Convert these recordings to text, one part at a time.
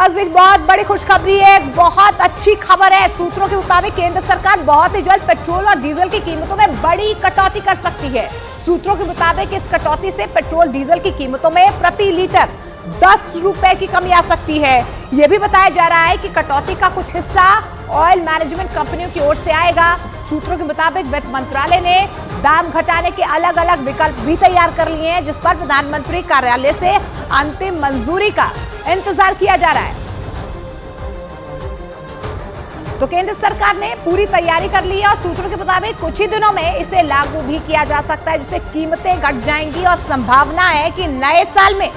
इस बीच बहुत बड़ी खुशखबरी है, बहुत अच्छी खबर है। सूत्रों के मुताबिक केंद्र सरकार बहुत ही जल्द पेट्रोल और डीजल की कीमतों में बड़ी कटौती कर सकती है। सूत्रों के मुताबिक इस कटौती से पेट्रोल डीजल की कीमतों में प्रति लीटर 10 रुपए की कमी आ सकती है। यह भी बताया जा रहा है कि कटौती का कुछ हिस्सा ऑयल मैनेजमेंट कंपनियों की ओर से आएगा। सूत्रों के मुताबिक वित्त मंत्रालय ने दाम घटाने के अलग अलग विकल्प भी तैयार कर लिए हैं, जिस पर प्रधानमंत्री कार्यालय से अंतिम मंजूरी का इंतजार किया जा रहा है। तो केंद्र सरकार ने पूरी तैयारी कर ली है और सूत्रों के मुताबिक कुछ ही दिनों में इसे लागू भी किया जा सकता है, जिससे कीमतें घट जाएंगी और संभावना है कि नए साल में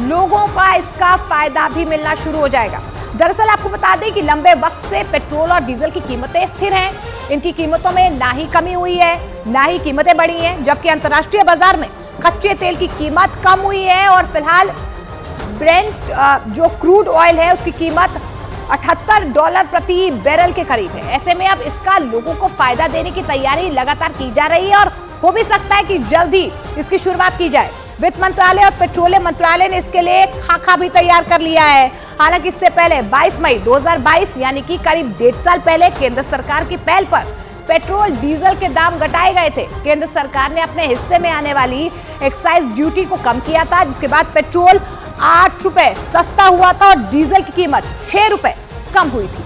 लोगों का इसका फायदा भी मिलना शुरू हो जाएगा। दरअसल आपको बता दें कि लंबे वक्त से पेट्रोल और डीजल की कीमतें स्थिर हैं। इनकी कीमतों में ना ही कमी हुई है, ना ही कीमतें बढ़ी हैं, जबकि अंतर्राष्ट्रीय बाजार में कच्चे तेल की कीमत कम हुई है और फिलहाल ब्रेंट जो क्रूड ऑयल है उसकी कीमत $78 प्रति बैरल के करीब है। ऐसे में अब इसका लोगों को फायदा देने की तैयारी लगातार की जा रही है और हो भी सकता है कि जल्द ही इसकी शुरुआत की जाए। वित्त मंत्रालय और पेट्रोलियम मंत्रालय ने इसके लिए खाका भी तैयार कर लिया है। हालांकि इससे पहले 22 मई 2022 यानी कि करीब 1.5 साल पहले केंद्र सरकार की पहल पर पेट्रोल डीजल के दाम घटाए गए थे। केंद्र सरकार ने अपने हिस्से में आने वाली एक्साइज ड्यूटी को कम किया था, जिसके बाद पेट्रोल 8 रुपए सस्ता हुआ था और डीजल की कीमत 6 रुपए कम हुई थी।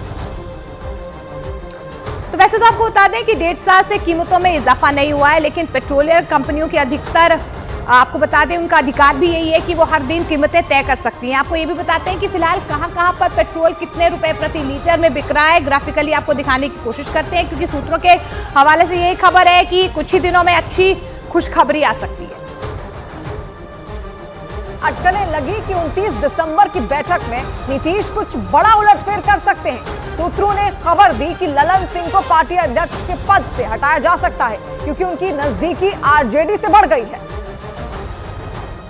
तो वैसे तो आपको बता दें कि 1.5 साल से कीमतों में इजाफा नहीं हुआ है, लेकिन पेट्रोलियम कंपनियों की अधिकतर आपको बता दें उनका अधिकार भी यही है कि वो हर दिन कीमतें तय कर सकती हैं। आपको ये भी बताते हैं कि फिलहाल कहां पर पेट्रोल कितने रुपए प्रति लीटर में बिक रहा है, ग्राफिकली आपको दिखाने की कोशिश करते हैं, क्योंकि सूत्रों के हवाले से यही खबर है कि कुछ ही दिनों में अच्छी खुशखबरी आ सकती है। अटकलें लगी कि 29 दिसंबर की बैठक में नीतीश कुछ बड़ा उलटफेर कर सकते हैं। सूत्रों ने खबर दी कि ललन सिंह को पार्टी अध्यक्ष के पद से हटाया जा सकता है, क्योंकि उनकी नजदीकी आरजेडी से बढ़ गई है।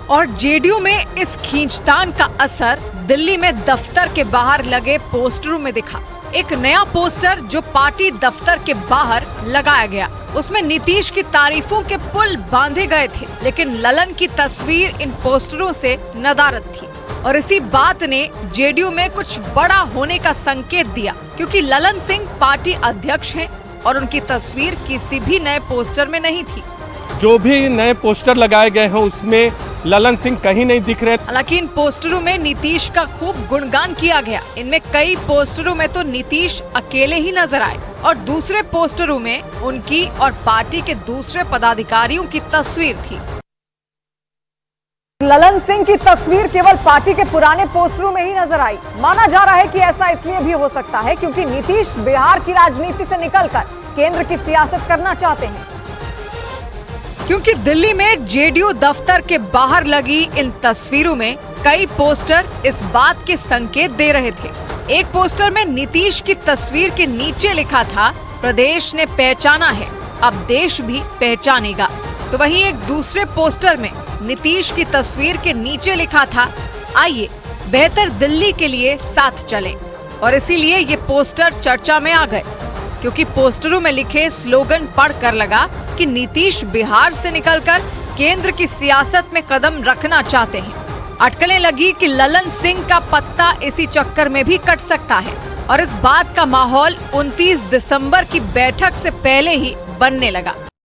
और जेडीयू में इस खींचतान का असर दिल्ली में दफ्तर के बाहर लगे पोस्टरों में दिखा। एक नया पोस्टर जो पार्टी दफ्तर के बाहर लगाया गया, उसमें नीतीश की तारीफों के पुल बांधे गए थे, लेकिन ललन की तस्वीर इन पोस्टरों से नदारद थी। और इसी बात ने जेडीयू में कुछ बड़ा होने का संकेत दिया, क्योंकि ललन सिंह पार्टी अध्यक्ष हैं और उनकी तस्वीर किसी भी नए पोस्टर में नहीं थी। जो भी नए पोस्टर लगाए गए हैं उसमें ललन सिंह कहीं नहीं दिख रहे। हालांकि इन पोस्टरों में नीतीश का खूब गुणगान किया गया। इनमें कई पोस्टरों में तो नीतीश अकेले ही नजर आए और दूसरे पोस्टरों में उनकी और पार्टी के दूसरे पदाधिकारियों की तस्वीर थी। ललन सिंह की तस्वीर केवल पार्टी के पुराने पोस्टरों में ही नजर आई। माना जा रहा है कि ऐसा इसलिए भी हो सकता है क्योंकि नीतीश बिहार की राजनीति से निकलकर केंद्र की सियासत करना चाहते हैं। क्योंकि दिल्ली में जेडीयू दफ्तर के बाहर लगी इन तस्वीरों में कई पोस्टर इस बात के संकेत दे रहे थे। एक पोस्टर में नीतीश की तस्वीर के नीचे लिखा था, प्रदेश ने पहचाना है, अब देश भी पहचानेगा। तो वहीं एक दूसरे पोस्टर में नीतीश की तस्वीर के नीचे लिखा था, आइए बेहतर दिल्ली के लिए साथ चलें। और इसीलिए ये पोस्टर चर्चा में आ गए, क्योंकि पोस्टरों में लिखे स्लोगन पढ़कर लगा कि नीतीश बिहार से निकलकर केंद्र की सियासत में कदम रखना चाहते हैं। अटकलें लगी कि ललन सिंह का पत्ता इसी चक्कर में भी कट सकता है और इस बात का माहौल 29 दिसंबर की बैठक से पहले ही बनने लगा।